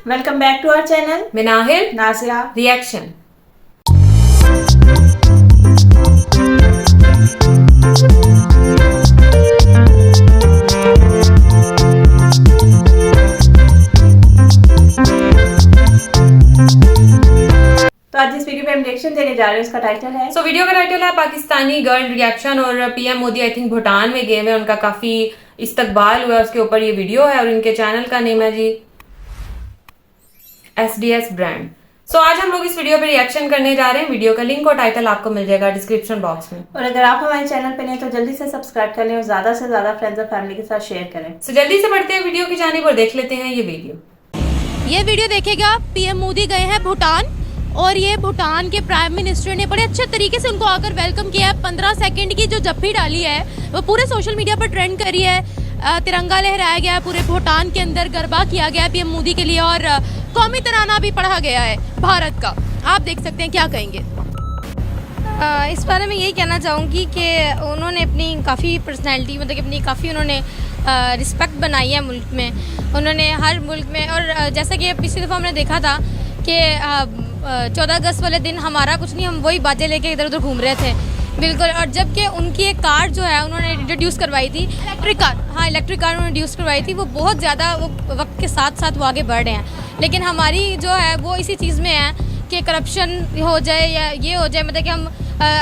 Welcome back to our channel Minahil Nazira reaction. तो आज जिस वीडियो पे हम रिएक्शन देने जा रहे हैं उसका टाइटल है वीडियो का टाइटल है पाकिस्तानी गर्ल रिएक्शन। और PM Modi I think Bhutan में गए हुए, उनका काफी इस्तकबाल हुआ, उसके ऊपर ये वीडियो है और इनके चैनल का नेम है जी SDS ब्रांड। आज हम लोग इस वीडियो पे रिएक्शन करने जा रहे हैं। वीडियो का लिंक और टाइटल आपको मिल जाएगा डिस्क्रिप्शन बॉक्स में। और अगर आप हमारे चैनल पे नहीं तो जल्दी से सब्सक्राइब कर लें और ज्यादा से ज्यादा फ्रेंड्स और फैमिली के साथ शेयर करें। जल्दी से बढ़ते हैं वीडियो की जानिब और देख लेते हैं ये वीडियो। ये वीडियो देखेगा, पीएम मोदी गए हैं भूटान और ये भूटान के प्राइम मिनिस्टर ने बड़े अच्छे तरीके से उनको आकर वेलकम किया है। 15 सेकंड की जो जप्पी डाली है वो पूरे सोशल मीडिया पर ट्रेंड कर रही है। तिरंगा लहराया गया है, पूरे भूटान के अंदर गरबा किया गया है पीएम मोदी के लिए और कौमी तराना भी पढ़ा गया है भारत का। आप देख सकते हैं, क्या कहेंगे इस बारे में यही कहना चाहूँगी कि उन्होंने अपनी काफ़ी पर्सनैलिटी मतलब कि अपनी काफ़ी उन्होंने रिस्पेक्ट बनाई है मुल्क में। उन्होंने हर मुल्क में, और जैसा कि पिछली दफ़ा हमने देखा था कि 14 अगस्त वाले दिन हमारा कुछ नहीं, हम वही बाजें लेके इधर उधर घूम रहे थे बिल्कुल। और जबकि उनकी एक कार जो है उन्होंने इंट्रोड्यूस करवाई थी, इलेक्ट्रिक कार, हाँ इलेक्ट्रिक कार उन्होंने इंट्रोड्यूस करवाई थी। वो बहुत ज़्यादा वो वक्त के साथ साथ वो आगे बढ़ रहे हैं। लेकिन हमारी जो है वो इसी चीज़ में है कि करप्शन हो जाए या ये हो जाए, मतलब कि हम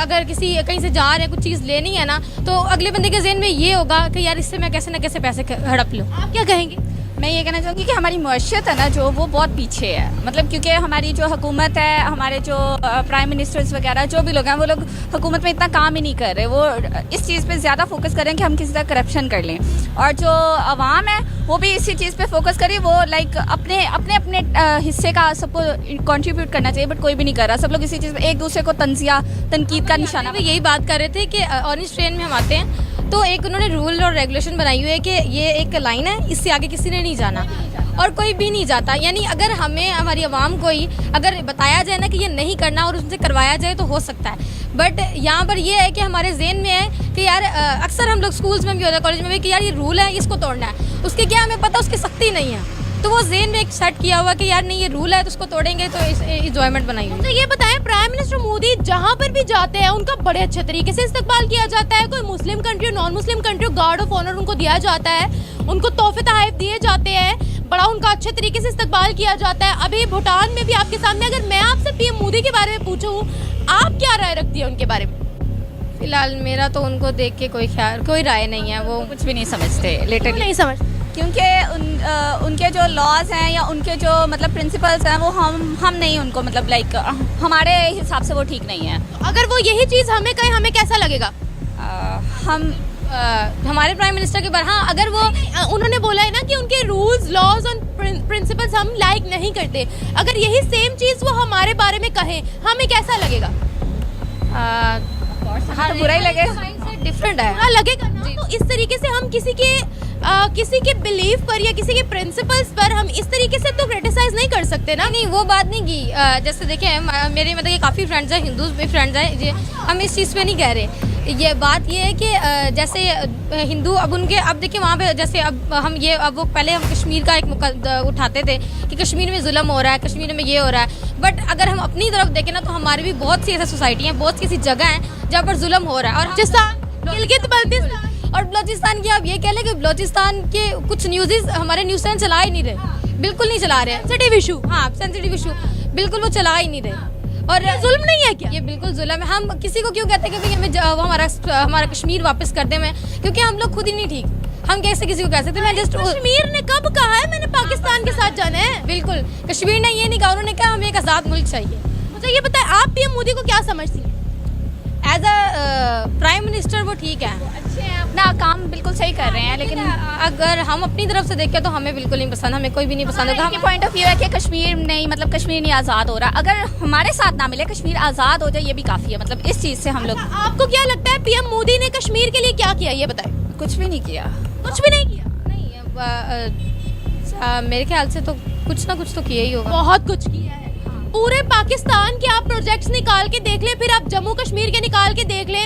अगर किसी कहीं से जा रहे हैं कुछ चीज़ लेनी है ना, तो अगले बंदे के ज़हन में ये होगा कि यार इससे मैं कैसे ना कैसे पैसे हड़प लूँ। आप क्या कहेंगे? मैं ये कहना चाहूँगी कि हमारी मईशत है ना जो वो बहुत पीछे है, मतलब क्योंकि हमारी जो हुकूमत है, हमारे जो प्राइम मिनिस्टर्स वगैरह जो भी लोग हैं वो लोग हुकूमत में इतना काम ही नहीं कर रहे। वो इस चीज़ पे ज़्यादा फोकस कर रहे हैं कि हम किसी तरह करप्शन कर लें, और जो आवाम है वो भी इसी चीज़ पे फोकस करे। वो लाइक अपने अपने अपने हिस्से का सबको कंट्रीब्यूट करना चाहिए, बट कोई भी नहीं कर रहा। सब लोग इसी चीज़ में एक दूसरे को तनकीद का निशाना। यही बात कर रहे थे कि ऑरेंज ट्रेन में हम आते हैं तो एक उन्होंने रूल और रेगुलेशन बनाई हुई है कि ये एक लाइन है, इससे आगे किसी ने नहीं जाना और कोई भी नहीं जाता। यानी अगर हमें हमारी आवाम को ही अगर बताया जाए ना कि ये नहीं करना और उनसे करवाया जाए तो हो सकता है। बट यहाँ पर ये है कि हमारे ज़हन में है कि यार अक्सर हम लोग स्कूल्स में भी होता है, कॉलेज में भी, कि यार ये रूल है इसको तोड़ना है। उसके क्या हमें पता, उसकी सख्ती नहीं है, तो वो ज़हन में एक सेट किया हुआ कि यार नहीं ये रूल है तो उसको तोड़ेंगे, तो इंजॉयमेंट बनाई हुई। तो ये बताएं, प्राइम मिनिस्टर मोदी जहाँ पर भी जाते हैं उनका बड़े अच्छे तरीके से इस्तकबाल किया जाता है। कोई Muslim country, non Muslim country, guard of honour उनको दिया जाता है, उनको तोहफे तोहफे दिए जाते हैं, बड़ा उनका अच्छे तरीके से इस्तकबाल किया जाता है। अभी भूटान में भी आपके सामने, अगर मैं आपसे पीएम मोदी के बारे में पूछूं, आप क्या राय रखती है उनके बारे में? फिलहाल मेरा तो उनको देख के कोई राय नहीं है। वो कुछ भी नहीं समझते, लिटरली नहीं समझ, क्योंकि उनके जो लॉज हैं या उनके जो मतलब प्रिंसिपल्स हैं वो हम नहीं उनको मतलब लाइक हमारे हिसाब से वो ठीक नहीं है। अगर वो यही चीज़ हमें कहें, हमें कैसा लगेगा? हमारे प्राइम मिनिस्टर के बारे, हाँ अगर वो उन्होंने बोला है ना कि उनके रूल्स, लॉज और प्रिंसिपल्स हम लाइक नहीं करते, अगर यही सेम चीज़ वो हमारे बारे में कहें, हमें कैसा लगेगा? हाँ बुरा ही लगेगा, डिफरेंट है, बुरा लगेगा ना। तो इस तरीके से हम किसी के बिलीफ पर या किसी के प्रिंसिपल्स पर हम इस तरीके से तो क्रिटिसाइज नहीं कर सकते ना। नहीं वो बात नहीं की। जैसे देखें मेरे मतलब ये काफ़ी फ्रेंड्स हैं, हिंदूज भी फ्रेंड्स हैं, हम इस चीज़ पे नहीं कह रहे। ये बात ये है कि जैसे हिंदू अब उनके, अब देखिए वहाँ पे जैसे अब वो पहले हम कश्मीर का एक उठाते थे कि कश्मीर में जुल्म हो रहा है, कश्मीर में ये हो रहा है। बट अगर हम अपनी तरफ देखें ना तो हमारी भी बहुत सी ऐसी सोसाइटी हैं, बहुत सी ऐसी जगह हैं जहाँ पर जुल्म हो रहा है। और गिलगित-बल्तिस्तान और बलोचिस्तान की आप ये कह लें कि बलोचिस्तान के कुछ न्यूज़ हमारे न्यूज़ चैनल चला ही नहीं रहे, बिल्कुल नहीं चला रहे। सेंसिटिव इशू, हाँ सेंसिटिव इशू बिल्कुल वो चला ही नहीं रहे। और जुल्म नहीं है क्या? ये बिल्कुल जुल्म है। हम किसी को क्यों कहते हैं कि भाई हमें वो हमारा कश्मीर वापस कर दे में, क्योंकि हम लोग खुद ही नहीं ठीक। हम कैसे किसी को कह सकते? मैं जस्ट कश्मीर ने कब कहा है मैंने पाकिस्तान के साथ जाना है? बिल्कुल कश्मीर ने ये नहीं कहा, उन्होंने कहा हमें एक आज़ाद मुल्क चाहिए। मुझे ये बताएं, आप पीएम मोदी को क्या समझती हैं? एज अ प्राइम मिनिस्टर वो ठीक है, अच्छे हैं, अपना काम बिल्कुल सही कर रहे हैं। लेकिन अगर हम अपनी तरफ से देखें तो हमें बिल्कुल नहीं पसंद, हमें कोई भी नहीं पसंद होगा। हमारे पॉइंट ऑफ व्यू है कि कश्मीर नहीं, मतलब कश्मीर नहीं आज़ाद हो रहा। अगर हमारे साथ ना मिले, कश्मीर आज़ाद हो जाए, ये भी काफ़ी है। मतलब इस चीज़ से हम लोग। आपको क्या लगता है पीएम मोदी ने कश्मीर के लिए क्या किया, ये बताएं? कुछ भी नहीं किया, कुछ भी नहीं किया। नहीं मेरे ख्याल से तो कुछ ना कुछ तो किया ही होगा। बहुत कुछ किया है। पूरे पाकिस्तान के आप प्रोजेक्ट्स निकाल के देख लें, फिर आप जम्मू कश्मीर के निकाल के देख लें,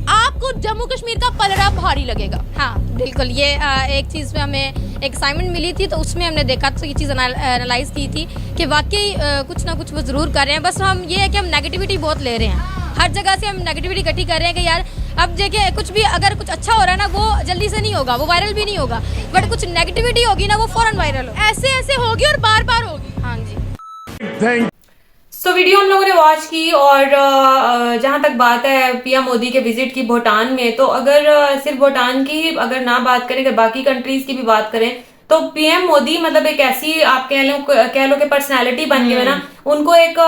आपको जम्मू कश्मीर का पलड़ा भारी लगेगा। हाँ बिल्कुल, ये एक चीज़ में हमें एक असाइनमेंट मिली थी तो उसमें हमने देखा तो ये चीज़ एनालाइज की थी कि वाकई कुछ ना कुछ वो ज़रूर कर रहे हैं। बस हम ये है कि हम नेगेटिविटी बहुत ले रहे हैं, हर जगह से हम नेगेटिविटी इकट्ठी कर रहे हैं कि यार अब देखिए कुछ भी अगर कुछ अच्छा हो रहा है ना वो जल्दी से नहीं होगा, वो वायरल भी नहीं होगा, बट कुछ नेगेटिविटी होगी ना वो फौरन वायरल होगी, ऐसे ऐसे होगी और बार बार होगी। हाँ जी। सो वीडियो हम लोगों ने वॉच की और जहां तक बात है पीएम मोदी के विजिट की भूटान में, तो अगर सिर्फ भूटान की अगर ना बात करें, अगर बाकी कंट्रीज की भी बात करें तो पीएम मोदी मतलब एक ऐसी आप कह लो कि पर्सनालिटी बन गई है ना। उनको एक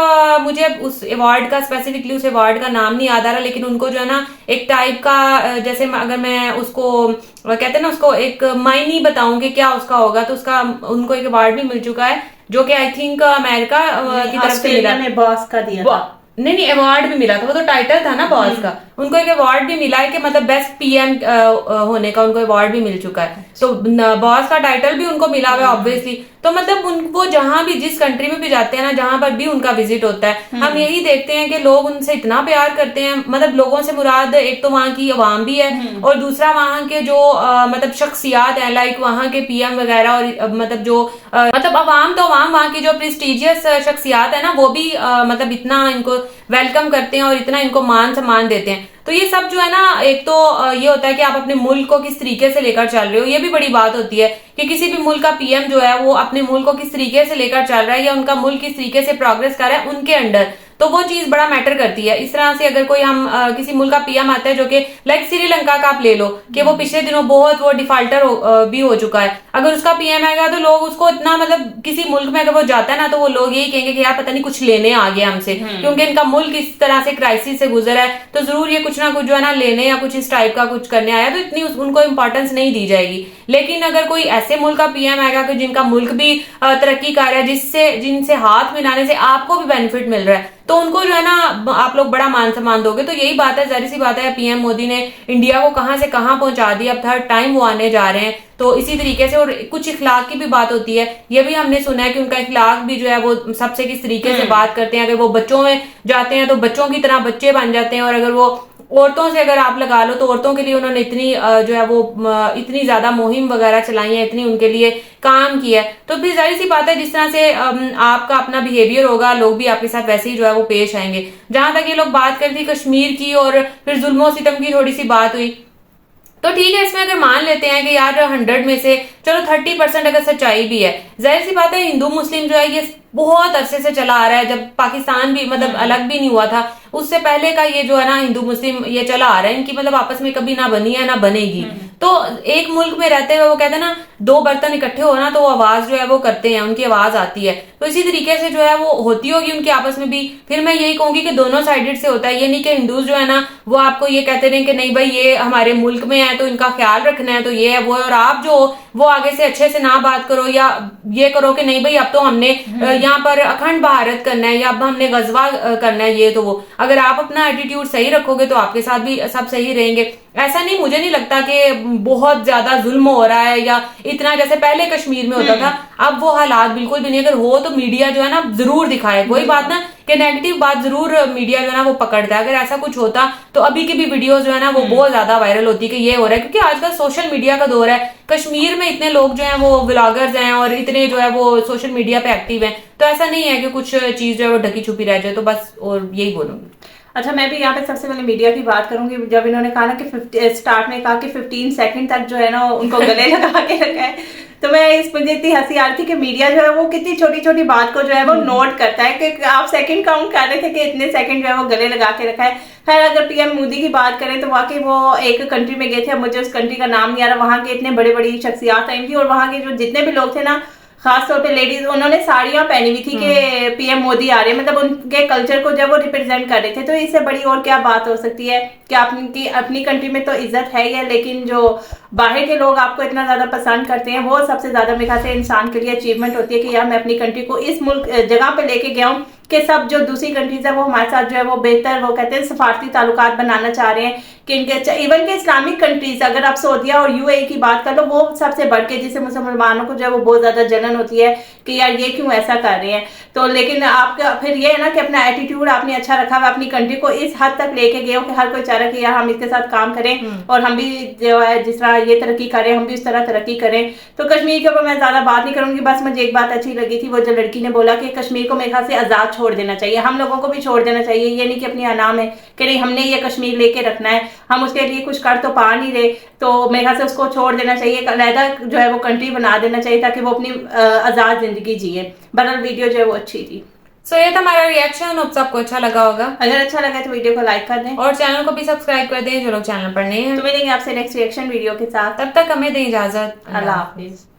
मुझे उस अवार्ड का स्पेसिफिकली उस अवार्ड का नाम नहीं याद आ रहा, लेकिन उनको जो है ना एक टाइप का जैसे अगर मैं उसको कहते हैं ना उसको एक मायने बताऊं कि क्या उसका होगा, तो उसका उनको एक अवार्ड भी मिल चुका है जो कि आई थिंक अमेरिका की तरफ से मिला है, बॉस का दिया था। नहीं अवार्ड भी मिला था, वो तो टाइटल था ना बॉस का। उनको एक अवार्ड भी मिला है कि मतलब बेस्ट पीएम होने का उनको अवार्ड भी मिल चुका है, तो बॉस का टाइटल भी उनको मिला हुआ है ऑब्वियसली। तो मतलब वो जहां भी जिस कंट्री में भी जाते हैं ना, जहां पर भी उनका विजिट होता है, हम यही देखते हैं कि लोग उनसे इतना प्यार करते हैं। मतलब लोगों से मुराद एक तो वहां की अवाम भी है और दूसरा वहां के जो मतलब शख्सियात है, लाइक वहां के पीएम वगैरह, और मतलब जो मतलब अवाम तो अवाम वहां की जो प्रेस्टिजियस शख्सियात है ना वो भी मतलब इतना इनको वेलकम करते हैं और इतना इनको मान सम्मान देते हैं। तो ये सब जो है ना, एक तो ये होता है कि आप अपने मुल्क को किस तरीके से लेकर चल रहे हो, ये भी बड़ी बात होती है कि किसी भी मुल्क का पीएम जो है वो अपने मुल्क को किस तरीके से लेकर चल रहा है या उनका मुल्क किस तरीके से प्रोग्रेस कर रहा है उनके अंडर, तो वो चीज बड़ा मैटर करती है। इस तरह से अगर कोई हम किसी मुल्क का पीएम आता है जो कि लाइक श्रीलंका का आप ले लो कि वो पिछले दिनों बहुत वो डिफॉल्टर भी हो चुका है, अगर उसका पीएम आएगा तो लोग उसको इतना मतलब किसी मुल्क में अगर वो जाता है ना तो वो लोग यही कहेंगे कि यार पता नहीं कुछ लेने आ गया हमसे, क्योंकि इनका मुल्क इस तरह से क्राइसिस से गुजरा है, तो जरूर ये कुछ ना कुछ जो है ना लेने या कुछ इस टाइप का कुछ करने आया, तो इतनी उनको इंपॉर्टेंस नहीं दी जाएगी। लेकिन अगर कोई ऐसे मुल्क का पीएम आएगा कि जिनका मुल्क भी तरक्की कर रहा है, जिनसे हाथ मिलाने से आपको भी बेनिफिट मिल रहा है, तो उनको जो है ना आप लोग बड़ा मान सम्मान दोगे। तो यही बात है, जाहिर सी बात है पीएम मोदी ने इंडिया को कहां से कहां पहुंचा दिया, अब थर्ड टाइम वो आने जा रहे हैं। तो इसी तरीके से और कुछ इखलाक की भी बात होती है, ये भी हमने सुना है कि उनका इखलाक भी जो है वो सबसे किस तरीके से बात करते हैं। अगर वो बच्चों में जाते हैं तो बच्चों की तरह बच्चे बन जाते हैं, और अगर वो औरतों से अगर आप लगा लो तो औरतों के लिए उन्होंने इतनी जो है वो इतनी ज्यादा मुहिम वगैरह चलाई है, इतनी उनके लिए काम किया है। तो फिर जाहिर सी बात है जिस तरह से आपका अपना बिहेवियर होगा, लोग भी आपके साथ वैसे ही जो है वो पेश आएंगे। जहां तक ये लोग बात करती थी कश्मीर की और फिर जुल्मों सितम की थोड़ी सी बात हुई, तो ठीक है इसमें अगर मान लेते हैं कि यार 100 में से चलो 30% अगर सच्चाई भी है, जाहिर सी बात है हिंदू मुस्लिम जो है ये बहुत अरसे से चला आ रहा है। जब पाकिस्तान भी मतलब अलग भी नहीं हुआ था उससे पहले का ये जो है ना हिंदू मुस्लिम ये चला आ रहा है, इनकी मतलब आपस में कभी ना बनी है ना बनेगी। तो एक मुल्क में रहते हुए वो कहते हैं ना दो बर्तन इकट्ठे हो ना तो वो आवाज जो है वो करते हैं, उनकी आवाज आती है। तो इसी तरीके से जो है वो होती होगी उनकी आपस में भी। फिर मैं यही कहूंगी कि दोनों साइडेड से होता है, ये नहीं कि हिंदूज जो है ना वो आपको ये कहते रहे कि नहीं भाई ये हमारे मुल्क में है तो इनका ख्याल रखना है, तो ये है वो है, और आप जो वो आगे से अच्छे से ना बात करो या ये करो कि नहीं भाई अब तो हमने यहाँ पर अखंड भारत करना है या अब हमने गजवा करना है, ये तो वो अगर आप अपना एटीट्यूड सही रखोगे तो आपके साथ भी सब सही रहेंगे। ऐसा नहीं, मुझे नहीं लगता कि बहुत ज्यादा जुल्म हो रहा है या इतना जैसे पहले कश्मीर में होता था, अब वो हालात बिल्कुल भी नहीं। अगर हो तो मीडिया जो है ना जरूर दिखाए, कोई बात ना कि नेगेटिव बात जरूर मीडिया जो है ना वो पकड़ता है। अगर ऐसा कुछ होता तो अभी की भी वीडियोस जो है ना वो बहुत ज्यादा वायरल होती कि ये हो रहा है, क्योंकि आजकल सोशल मीडिया का दौर है। कश्मीर में इतने लोग जो है वो व्लॉगर्स हैं और इतने जो है वो सोशल मीडिया पे एक्टिव हैं, तो ऐसा नहीं है कि कुछ चीज जो है वो ढकी छुपी रह जाए। तो बस और यही बोलूंगी। अच्छा, मैं भी यहाँ पे सबसे पहले मीडिया की बात करूंगी। जब इन्होंने कहा ना कि स्टार्ट में कहा कि 15 सेकंड तक जो है ना उनको गले लगा के रखा है, तो मैं इस मुझे इतनी हंसी आ रही थी कि मीडिया जो है वो कितनी छोटी छोटी बात को जो है वो नोट करता है कि आप सेकंड काउंट कर रहे थे कि इतने सेकंड जो है वो गले लगा के रखा है। खैर, अगर पीएम मोदी की बात करें तो वाकई वो एक कंट्री में गए थे, मुझे उस कंट्री का नाम नहीं आ रहा, वहां के इतने बड़े बड़ी शख्सियात आई थी और वहां के जो जितने भी लोग थे ना, खास तौर पे लेडीज, उन्होंने साड़ियां पहनी हुई थी कि पीएम मोदी आ रहे हैं, मतलब उनके कल्चर को जब वो रिप्रेजेंट कर रहे थे। तो इससे बड़ी और क्या बात हो सकती है कि आपकी अपनी कंट्री में तो इज्जत है ही है, लेकिन जो बाहर के लोग आपको इतना ज्यादा पसंद करते हैं, वो सबसे ज्यादा मेरे ख्याल से इंसान के लिए अचीवमेंट होती है कि यार मैं अपनी कंट्री को इस मुल्क जगह पे लेके गया हूँ कि सब जो दूसरी कंट्रीज है वो हमारे साथ जो है वो बेहतर, वो कहते हैं सफारती ताल्लुकात बनाना चाह रहे हैं कि इनके इवन के इस्लामिक कंट्रीज, अगर आप सऊदीया और यूएई की बात कर लो, वो सबसे बढ़ के जिससे मुसलमानों को जो है वो बहुत ज्यादा जलन होती है कि यार ये क्यों ऐसा कर रहे हैं। तो लेकिन आपका फिर ये है ना कि अपना एटीट्यूड आपने अच्छा रखा हुआ, अपनी कंट्री को इस हद तक लेके गए हो कि हर कोई चाह रहा है कि यार हम इसके साथ काम करें और हम भी जो है जिस तरह ये तरक्की करें हम भी उस तरह तरक्की करें। तो कश्मीर के ऊपर मैं ज्यादा बात नहीं करूंगी, बस मुझे एक बात अच्छी लगी थी, वो जो लड़की ने बोला कि कश्मीर को मेरे ख्याल से आजाद छोड़ देना चाहिए, हम लोगों को भी छोड़ देना चाहिए। ये नहीं कि अपनी अनाम है कि नहीं हमने ये कश्मीर लेके रखना है, हम उसके लिए कुछ कर तो पा नहीं रहे, तो मेरे ख्याल से उसको छोड़ देना चाहिए, एक अलहदा जो है वो कंट्री बना देना चाहिए ताकि वो अपनी आजाद जिंदगी जिए। बहरहाल वीडियो जो है वो अच्छी थी। सो ये था हमारा रिएक्शन, होप सबको अच्छा लगा होगा। अगर अच्छा लगा तो वीडियो को लाइक कर दें और चैनल को भी सब्सक्राइब कर दें जो लोग चैनल पर नए हैं। तो मिलेंगे आपसे नेक्स्ट रिएक्शन वीडियो के साथ, तब तक हमें दें इजाजत। अल्लाह हाफिज।